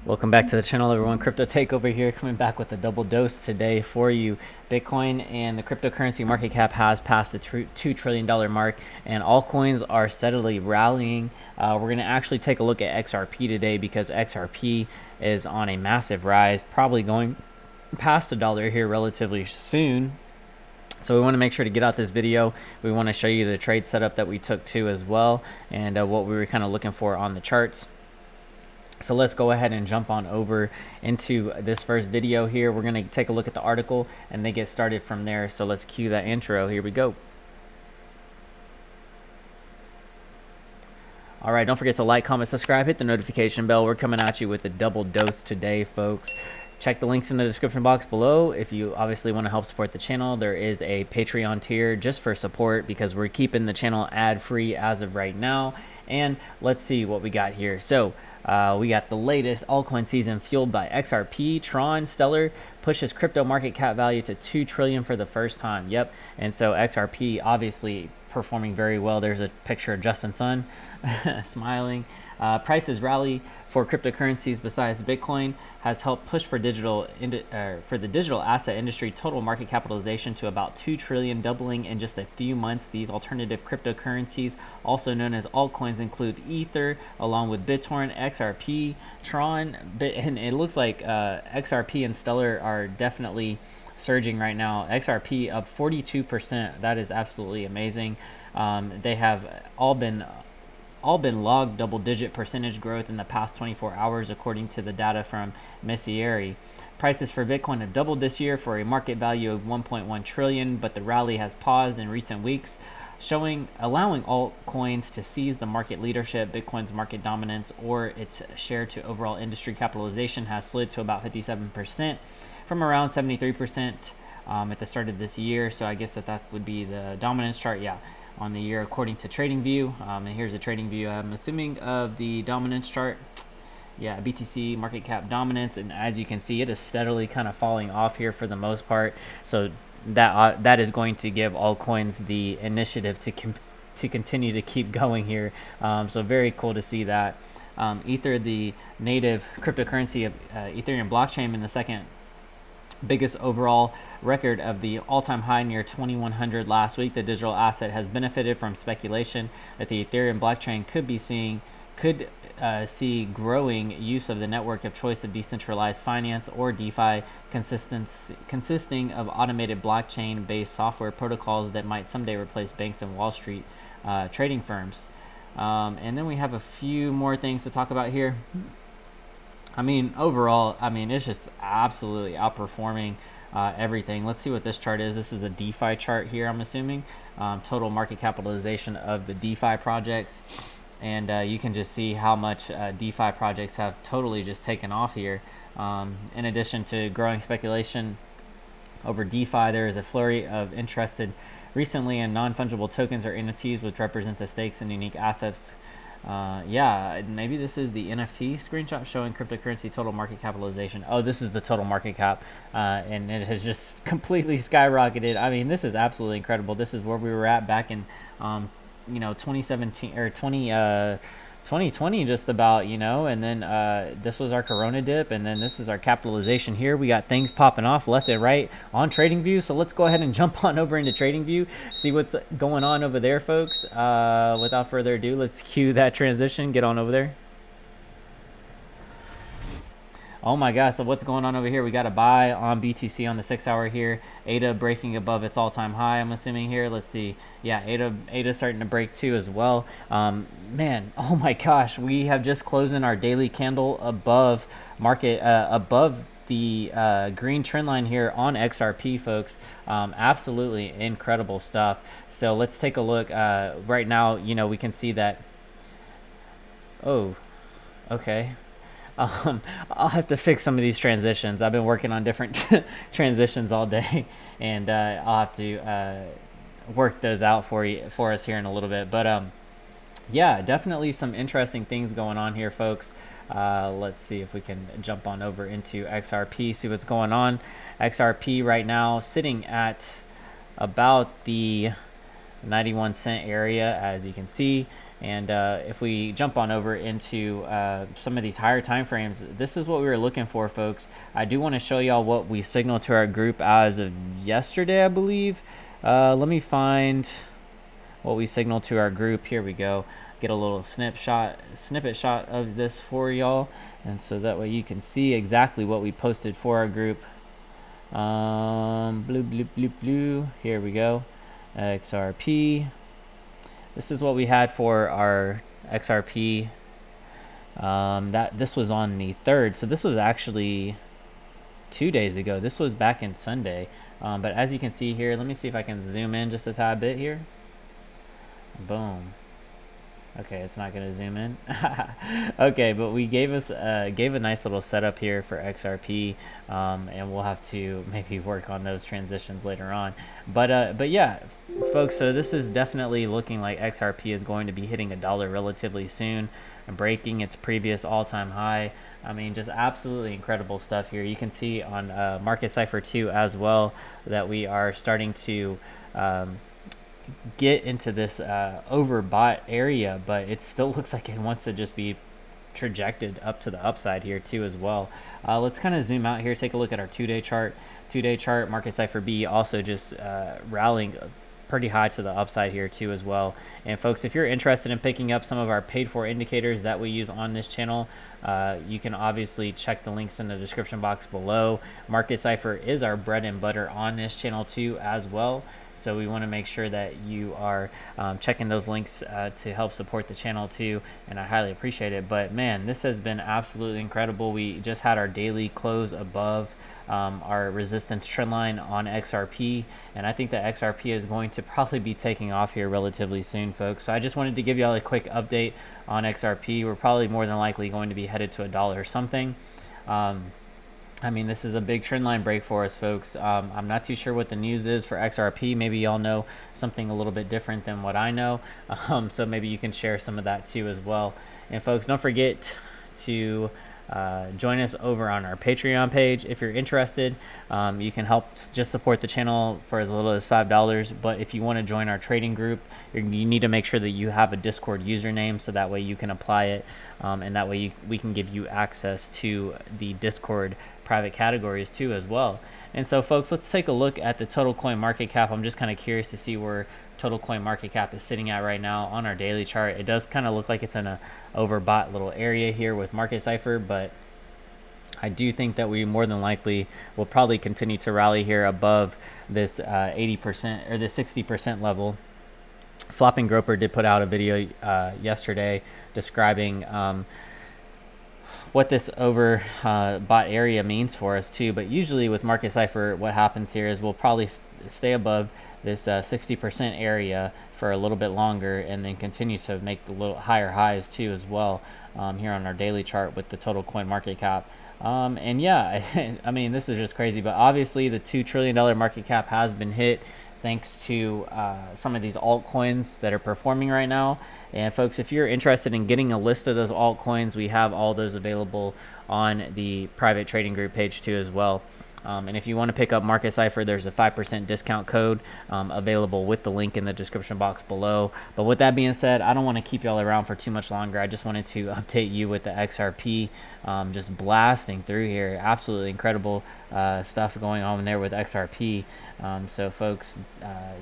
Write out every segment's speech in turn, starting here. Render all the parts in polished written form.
Welcome back to the channel, everyone. Crypto Takeover here, coming back with a double dose today for you. Bitcoin and the cryptocurrency market cap has passed the $2 trillion mark, and altcoins are steadily rallying. We're going to actually take a look at XRP today because XRP is on a massive rise, probably going past $1 here relatively soon. So we want to make sure to get out this video. We want to show you the trade setup that we took too as well, and what we were kind of looking for on the charts. So let's go ahead and jump on over into this first video here. We're going to take a look at the article and then get started from there. So let's cue that intro. Here we go. All right, don't forget to like, comment, subscribe, hit the notification bell. We're coming at you with a double dose today, folks. Check the links in the description box below. If you obviously want to help support the channel, there is a Patreon tier just for support because we're keeping the channel ad-free as of right now. And let's see what we got here. So we got the latest altcoin season fueled by XRP. Tron Stellar pushes crypto market cap value to $2 trillion for the first time. Yep. And so XRP obviously performing very well. There's a picture of Justin Sun smiling. Prices rally for cryptocurrencies besides Bitcoin has helped push for the digital asset industry total market capitalization to about $2 trillion, doubling in just a few months. These alternative cryptocurrencies, also known as altcoins, include Ether, along with BitTorrent, XRP, Tron, and it looks like XRP and Stellar are definitely surging right now. XRP up 42%. That is absolutely amazing. They have all been logged double-digit percentage growth in the past 24 hours, according to the data from Messieri. Prices for Bitcoin have doubled this year for a market value of $1.1 trillion, but the rally has paused in recent weeks, allowing altcoins to seize the market leadership. Bitcoin's market dominance, or its share to overall industry capitalization, has slid to about 57% from around 73% at the start of this year. So I guess that would be the dominance chart. Yeah. On the year, according to TradingView, and here's a TradingView, I'm assuming, of the dominance chart. Yeah, BTC market cap dominance, and as you can see, it is steadily kind of falling off here for the most part. So that is going to give altcoins the initiative to continue to keep going here. So very cool to see that. Ether, the native cryptocurrency of Ethereum blockchain, in the second biggest overall record of the all-time high near 2100 last week. The digital asset has benefited from speculation that the Ethereum blockchain could see growing use of the network of choice of decentralized finance, or DeFi, consisting of automated blockchain-based software protocols that might someday replace banks and Wall Street trading firms. And then we have a few more things to talk about here. I mean, overall, it's just absolutely outperforming everything. Let's see what this chart is. This is a DeFi chart here, I'm assuming. Total market capitalization of the DeFi projects. And you can just see how much DeFi projects have totally just taken off here. In addition to growing speculation over DeFi, there is a flurry of interest recently in non-fungible tokens, or NFTs, which represent the stakes and unique assets. Yeah, maybe this is the NFT screenshot showing cryptocurrency total market capitalization. Oh, this is the total market cap, and it has just completely skyrocketed. I mean, this is absolutely incredible. This is where we were at back in 2017 or 2020 just about, and then this was our Corona dip, and then this is our capitalization here. We got things popping off left and right on TradingView. So let's go ahead and jump on over into TradingView, see what's going on over there, folks. Without further ado, let's cue that transition. Get on over there. Oh my gosh, so what's going on over here? We got a buy on BTC on the 6-hour here. ADA breaking above its all-time high, I'm assuming here. Let's see. Yeah, ADA starting to break too as well. Man, oh my gosh, we have just closed in our daily candle above market, above the green trend line here on XRP, folks. Absolutely incredible stuff. So let's take a look. Right now, we can see that. Oh, okay. I'll have to fix some of these transitions. I've been working on different transitions all day, and I'll have to work those out for us here in a little bit. But yeah, definitely some interesting things going on here, folks. Let's see if we can jump on over into XRP, see what's going on. XRP right now sitting at about the 91 cent area, as you can see. And if we jump on over into some of these higher time frames, this is what we were looking for, folks. I do want to show y'all what we signaled to our group as of yesterday, I believe. Let me find what we signaled to our group. Here we go. Get a little snippet shot of this for y'all, and so that way you can see exactly what we posted for our group. Blue. Here we go. XRP. This is what we had for our XRP. This was on the 3rd, so this was actually 2 days ago. This was back in Sunday. But as you can see here, let me see if I can zoom in just a tad bit here. Boom. Okay, it's not going to zoom in. Okay, but we gave a nice little setup here for XRP, and we'll have to maybe work on those transitions later on. But yeah, folks, so this is definitely looking like XRP is going to be hitting $1 relatively soon and breaking its previous all-time high. I mean, just absolutely incredible stuff here. You can see on Market Cipher 2 as well that we are starting to get into this overbought area, but it still looks like it wants to just be trajected up to the upside here too as well. Let's kind of zoom out here, take a look at our 2-day chart. 2-day chart, Market Cipher B also just rallying pretty high to the upside here too as well. And folks, if you're interested in picking up some of our paid for indicators that we use on this channel, you can obviously check the links in the description box below. Market Cipher is our bread and butter on this channel too as well. So we want to make sure that you are checking those links to help support the channel too, and I highly appreciate it. But man, this has been absolutely incredible. We just had our daily close above our resistance trend line on XRP, and I think that XRP is going to probably be taking off here relatively soon, folks. So I just wanted to give y'all a quick update on XRP. We're probably more than likely going to be headed to $1 or something. I mean, this is a big trend line break for us, folks. I'm not too sure what the news is for XRP. Maybe y'all know something a little bit different than what I know. So maybe you can share some of that too as well. And folks, don't forget to join us over on our Patreon page if you're interested. You can help just support the channel for as little as $5. But if you want to join our trading group, you need to make sure that you have a Discord username, so that way you can apply it, and that way we can give you access to the Discord private categories too as well. And so folks, let's take a look at the total coin market cap. I'm just kind of curious to see where total coin market cap is sitting at right now on our daily chart. It does kind of look like it's in a overbought little area here with Market Cipher, but I do think that we more than likely will probably continue to rally here above this 80% or the 60% level. Flopping Groper did put out a video yesterday describing what this overbought area means for us too. But usually with Market Cipher, what happens here is we'll probably stay above this 60% area for a little bit longer, and then continue to make the little higher highs too as well here on our daily chart with the total coin market cap. And yeah, I mean, this is just crazy, but obviously the $2 trillion market cap has been hit thanks to some of these altcoins that are performing right now. And folks, if you're interested in getting a list of those altcoins, we have all those available on the private trading group page too as well. And if you want to pick up Market Cipher, there's a 5% discount code available with the link in the description box below. But with that being said, I don't want to keep y'all around for too much longer. I just wanted to update you with the XRP just blasting through here. Absolutely incredible stuff going on there with XRP. So folks,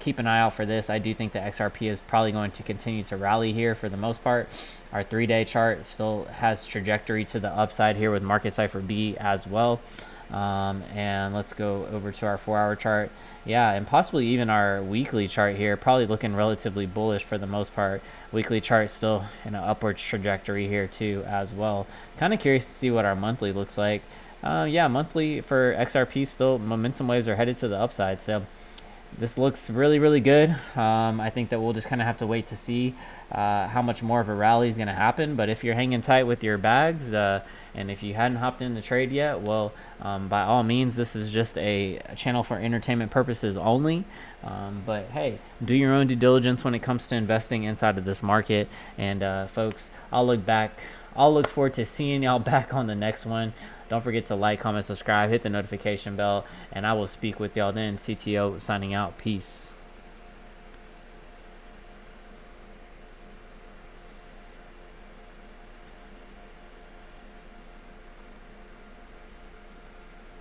keep an eye out for this. I do think that XRP is probably going to continue to rally here for the most part. Our 3-day chart still has trajectory to the upside here with Market Cipher B as well. And let's go over to our 4-hour chart. Yeah, and possibly even our weekly chart here, probably looking relatively bullish for the most part. Weekly chart still in an upward trajectory here too as well. Kind of curious to see what our monthly looks like. Yeah, monthly for XRP, still momentum waves are headed to the upside. So this looks really, really good. I think that we'll just kind of have to wait to see how much more of a rally is going to happen. But if you're hanging tight with your bags, and if you hadn't hopped in the trade yet, well, by all means, this is just a channel for entertainment purposes only. But hey, do your own due diligence when it comes to investing inside of this market. And folks, I'll look forward to seeing y'all back on the next one. Don't forget to like, comment, subscribe, hit the notification bell, and I will speak with y'all then. CTO signing out. Peace.